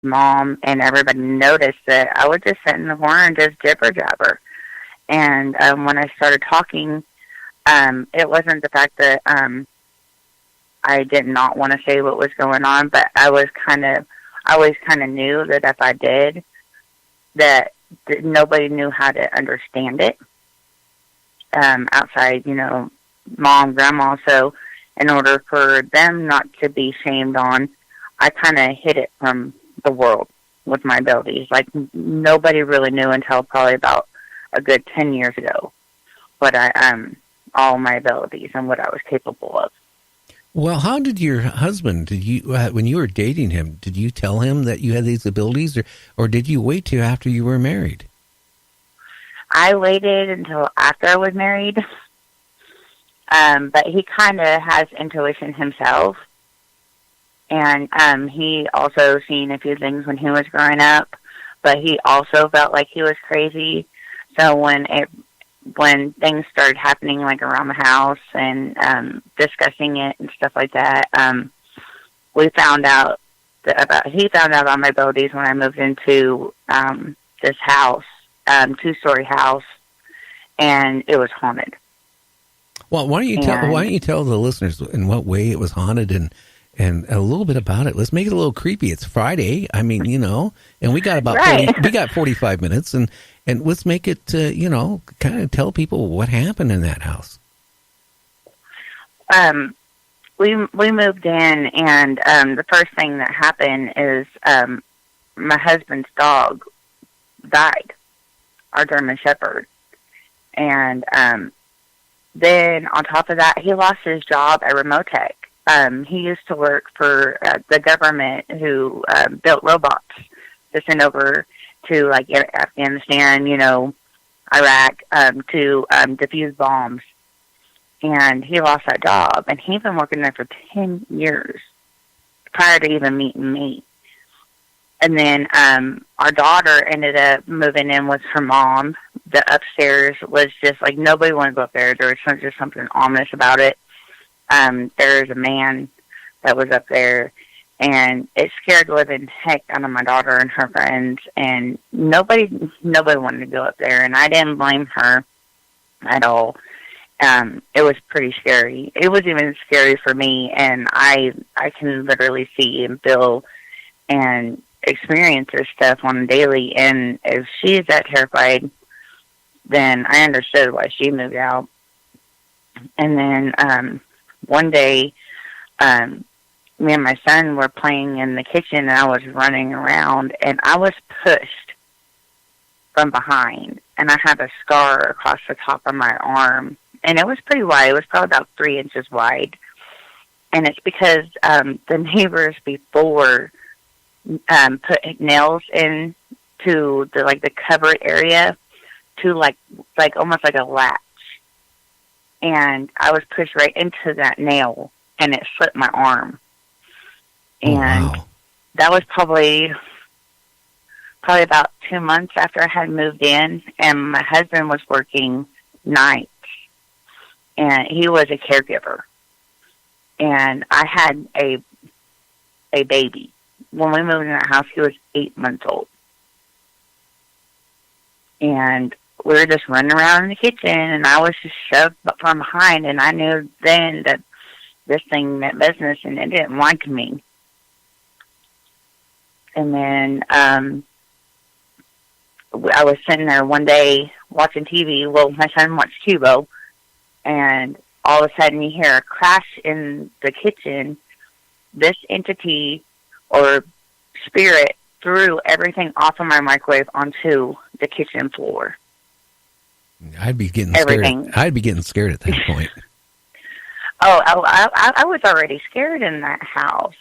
mom and everybody noticed that I would just sit in the corner and just jibber jabber. And when I started talking, it wasn't the fact that I did not want to say what was going on, but I always kind of knew that if I did, that nobody knew how to understand it outside, mom, grandma. So in order for them not to be shamed on, I kind of hid it from the world with my abilities. Like, nobody really knew until probably about a good 10 years ago what all my abilities and what I was capable of. Well, how did your husband, when you were dating him, did you tell him that you had these abilities, or did you wait till after you were married? I waited until after I was married, but he kind of has intuition himself, and he also seen a few things when he was growing up, but he also felt like he was crazy. So when things started happening, like around the house and discussing it and stuff like that, he found out about my abilities when I moved into this house, 2-story house, and it was haunted. Well, why don't you tell the listeners in what way it was haunted and a little bit about it? Let's make it a little creepy. It's Friday. I mean, and we got about right. we got 45 minutes, and let's make it, kind of tell people what happened in that house. We moved in, and the first thing that happened is my husband's dog died, our German Shepherd. And then on top of that, he lost his job at Remotech. He used to work for the government who built robots to send over to, like, Afghanistan, Iraq, to defuse bombs. And he lost that job, and he'd been working there for 10 years prior to even meeting me. And then our daughter ended up moving in with her mom. The upstairs was just like, nobody wanted to go up there. There was just something ominous about it. There was a man that was up there, and it scared the living heck out of my daughter and her friends, and nobody wanted to go up there, and I didn't blame her at all. It was pretty scary. It was even scary for me, and I can literally see and feel and experience this stuff on a daily, and if she's that terrified, then I understood why she moved out. And then one day, me and my son were playing in the kitchen, and I was running around, and I was pushed from behind, and I had a scar across the top of my arm, and it was pretty wide. It was probably about 3 inches wide, and it's because the neighbors before put nails in to the cupboard area to like almost like a latch, and I was pushed right into that nail, and it slit my arm. And wow. That was probably about 2 months after I had moved in, and my husband was working nights, and he was a caregiver, and I had a baby. When we moved in that house, he was 8 months old, and we were just running around in the kitchen, and I was just shoved from behind, and I knew then that this thing meant business, and it didn't like me. And then I was sitting there one day watching TV. Well, my son watched Cubo, and all of a sudden you hear a crash in the kitchen. This entity or spirit threw everything off of my microwave onto the kitchen floor. I'd be getting scared. I'd be getting scared at that point. I was already scared in that house.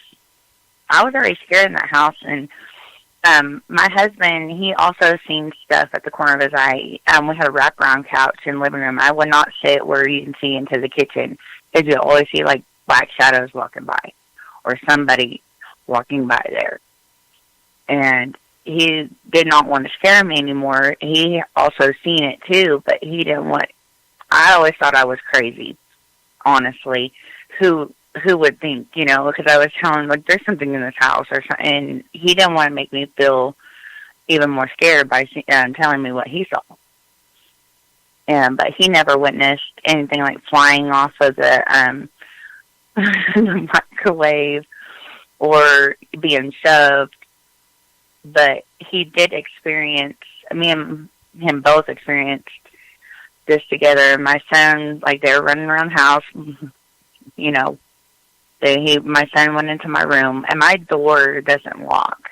And my husband, he also seen stuff at the corner of his eye. We had a wraparound couch in the living room. I would not sit where you can see into the kitchen, because you always see like black shadows walking by, or somebody walking by there. And he did not want to scare me anymore. He also seen it too, but he didn't want. I always thought I was crazy, honestly. Who who would think, you know, because I was telling him, like, there's something in this house or something, and he didn't want to make me feel even more scared by telling me what he saw. But he never witnessed anything like flying off of the the microwave or being shoved. But he did experience, me and him both experienced this together. My son, like, they were running around the house, you know, my son went into my room, and my door doesn't lock.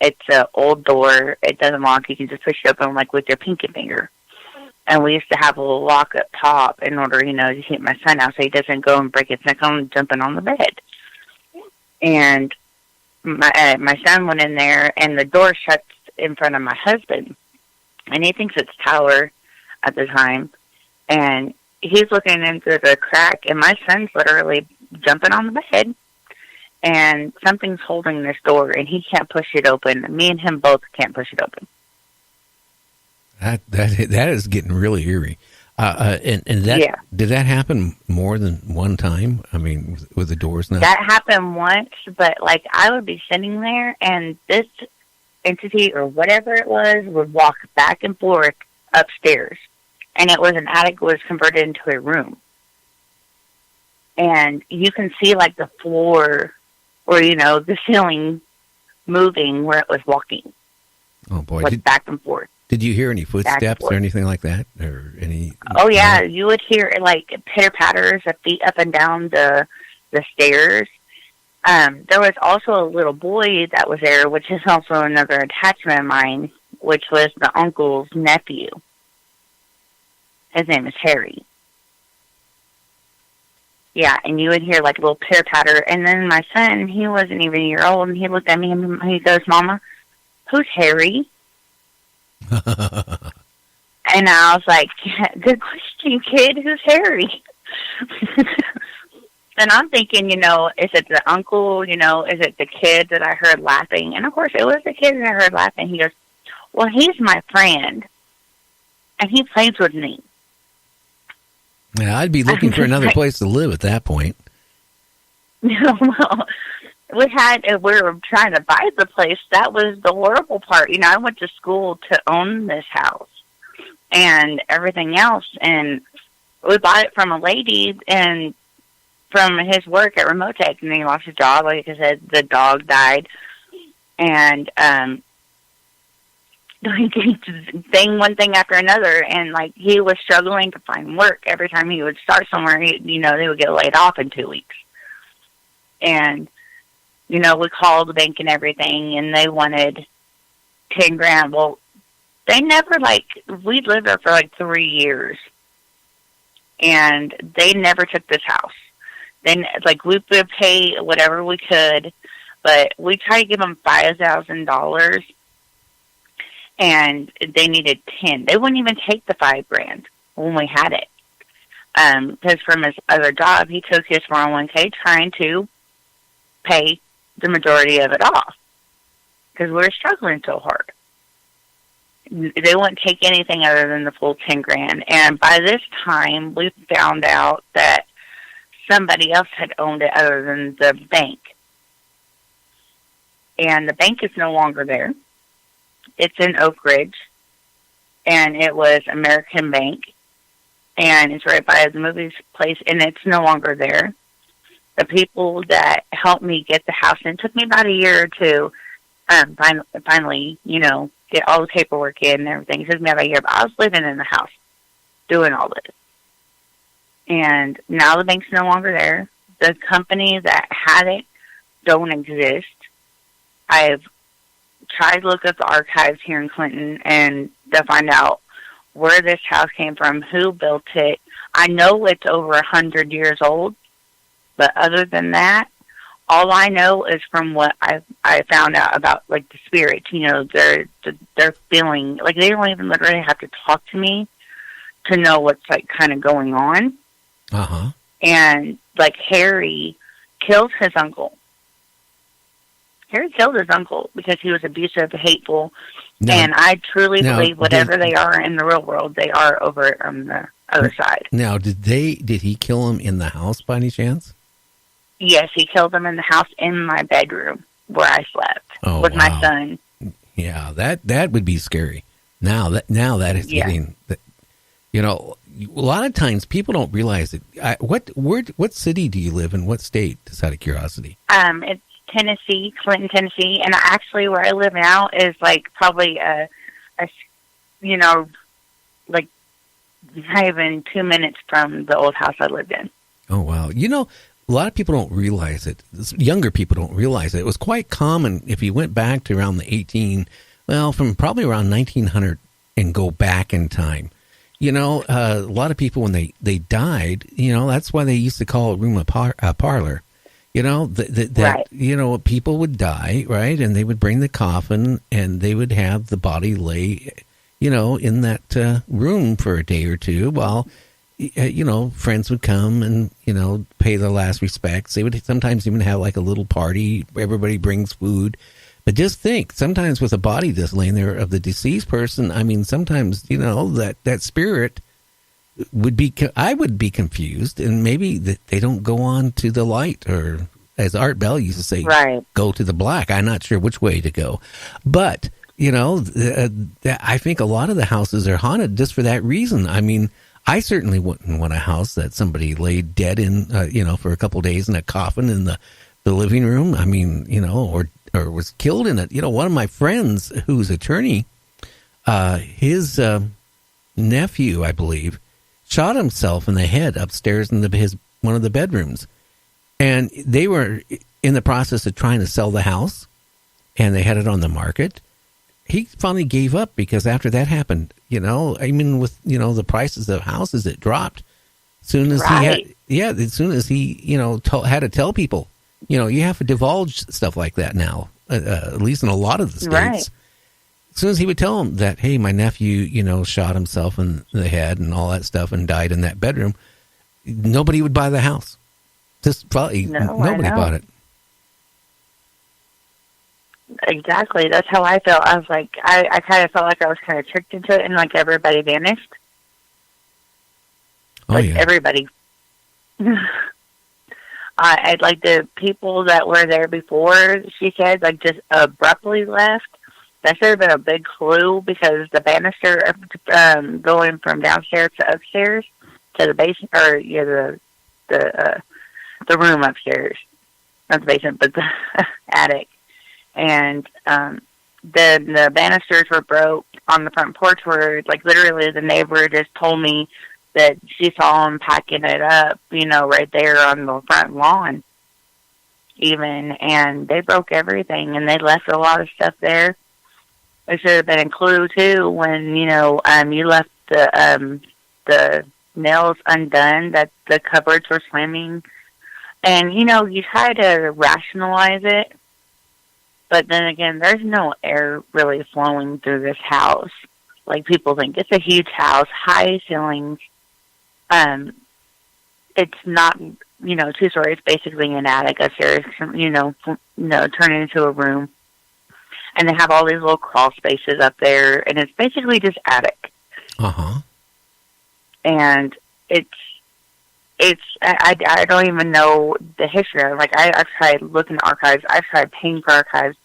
It's an old door. It doesn't lock. You can just push it open, like, with your pinky finger. And we used to have a little lock up top in order, you know, to keep my son out so he doesn't go and break his neck on jumping on the bed. And my son went in there, and the door shuts in front of my husband. And he thinks it's Tyler at the time. And he's looking into the crack, and my son's literally jumping on the bed. And something's holding this door, and he can't push it open. Me and him both can't push it open. That is getting really eerie. And that, yeah. Did that happen more than one time? I mean, with the doors now? That happened once, but, like, I would be sitting there, and this entity or whatever it was would walk back and forth upstairs. And it was an attic was converted into a room. And you can see, like, the floor or, you know, the ceiling moving where it was walking. Oh, boy. Like, back and forth. Did you hear any footsteps or anything like that? Or any? Oh, yeah. You would hear, like, pitter-patters of feet up and down the stairs. There was also a little boy that was there, which is also another attachment of mine, which was the uncle's nephew. His name is Harry. Yeah, and you would hear, like, a little pitter-patter. And then my son, he wasn't even a year old, and he looked at me and he goes, "Mama, who's Harry?" And I was like, "Good question, kid. Who's Harry?" And I'm thinking, you know, is it the uncle? You know, is it the kid that I heard laughing? And, of course, it was the kid that I heard laughing. He goes, "Well, he's my friend, and he plays with me." Yeah, I'd be looking for another place to live at that point. No, well, we were trying to buy the place. That was the horrible part. You know, I went to school to own this house and everything else, and we bought it from a lady and from his work at Remote Tech, and then he lost his job. Like I said, the dog died, and one thing after another, and, like, he was struggling to find work. Every time he would start somewhere, they would get laid off in 2 weeks. And, you know, we called the bank and everything, and they wanted $10,000. Well, they never, we lived there for 3 years, and they never took this house. Then, we would pay whatever we could, but we tried to give them $5,000. And they needed 10. They wouldn't even take the $5,000 when we had it. Because from his other job, he took his 401k trying to pay the majority of it off. Because we were struggling so hard. They wouldn't take anything other than the full $10,000. And by this time, we found out that somebody else had owned it other than the bank. And the bank is no longer there. It's in Oak Ridge, and it was American Bank, and it's right by the movie place, and it's no longer there. The people that helped me get the house, and it took me about a year or two, finally, you know, get all the paperwork in and everything. It took me about a year, but I was living in the house doing all this. And now the bank's no longer there. The company that had it don't exist. I've tried to look up the archives here in Clinton and to find out where this house came from, who built it. I know it's over 100 years old, but other than that, all I know is from what I found out about, the spirits. You know, they're feeling, they don't even literally have to talk to me to know what's, kind of going on. Uh-huh. And, Harry killed his uncle. Harry killed his uncle because he was abusive, hateful, and I truly believe whatever they are in the real world, they are over on the other side. Now, did he kill him in the house by any chance? Yes, he killed them in the house in my bedroom where I slept with my son. Yeah, that would be scary. Now that is getting, you know, a lot of times people don't realize it. What city do you live in? What state? Just out of curiosity. It's Tennessee, Clinton, Tennessee, and actually where I live now is like probably a you know, like not even 2 minutes from the old house I lived in. Oh wow! You know, a lot of people don't realize it. Younger people don't realize it. It was quite common if you went back to around from probably around 1900 and go back in time. You know, a lot of people when they died, you know, that's why they used to call a room a parlor. You know, right. You know, people would die, right? And they would bring the coffin and they would have the body lay, you know, in that room for a day or two while, you know, friends would come and, you know, pay their last respects. They would sometimes even have like a little party. Everybody brings food. But just think, sometimes with a body just laying there of the deceased person, I mean, sometimes, you know, that spirit I would be confused, and maybe they don't go on to the light, or as Art Bell used to say, right. Go to the black. I'm not sure which way to go. But, you know, I think a lot of the houses are haunted just for that reason. I mean, I certainly wouldn't want a house that somebody laid dead in, you know, for a couple of days in a coffin in the living room. I mean, you know, or was killed in it. You know, one of my friends who's attorney, his nephew, I believe, shot himself in the head upstairs in one of the bedrooms. And they were in the process of trying to sell the house, and they had it on the market. He finally gave up because after that happened, you know, I mean, with, you know, the prices of houses, it dropped. As soon as as soon as he, you know, had to tell people, you know, you have to divulge stuff like that now, at least in a lot of the states. Right. As soon as he would tell him that, hey, my nephew, you know, shot himself in the head and all that stuff and died in that bedroom, nobody would buy the house. Just probably nobody bought it. Exactly. That's how I felt. I was like, I kind of felt like I was kind of tricked into it, and like everybody vanished. Oh, like yeah. Everybody. I'd like the people that were there before, she said, like just abruptly left. That should have been a big clue, because the banister going from downstairs to upstairs to the basement, or the room upstairs, not the basement, but the attic, and the banisters were broke on the front porch, where like literally the neighbor just told me that she saw him packing it up, you know, right there on the front lawn, even, and they broke everything, and they left a lot of stuff there. It should have been a clue too when, you know, you left the nails undone, that the cupboards were slamming. And, you know, you try to rationalize it, but then again, there's no air really flowing through this house. Like people think it's a huge house, high ceilings. It's not, you know, 2 stories, basically an attic upstairs, you know, turn into a room. And they have all these little crawl spaces up there, and it's basically just attic. Uh-huh. And I don't even know the history of it. Like, I've tried looking at archives. I've tried paying for archives.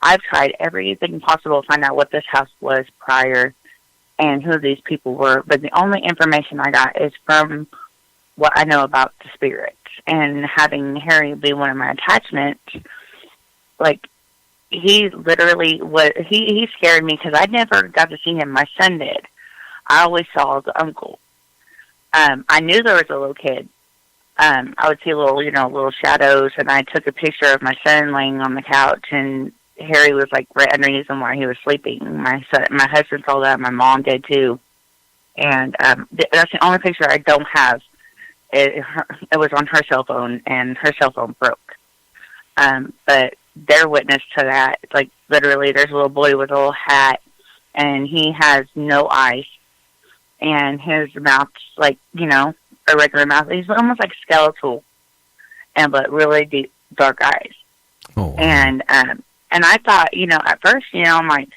I've tried everything possible to find out what this house was prior and who these people were. But the only information I got is from what I know about the spirits. And having Harry be one of my attachments, like, he literally was, he scared me because I never got to see him. My son did. I always saw the uncle. I knew there was a little kid. I would see little shadows, and I took a picture of my son laying on the couch, and Harry was like right underneath him while he was sleeping. My husband saw that. My mom did too. And that's the only picture I don't have. It was on her cell phone, and her cell phone broke. But they're witness to that. It's like literally there's a little boy with a little hat, and he has no eyes, and his mouth's like, you know, a regular mouth. He's almost like skeletal, but really deep, dark eyes. Oh, wow. And I thought, you know, at first, you know, I'm like,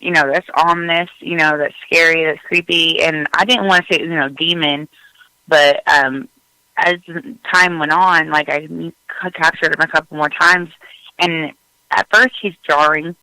you know, that's ominous, you know, that's scary, that's creepy, and I didn't want to say, you know, demon, but as time went on, like I captured him a couple more times, and at first he's jarring,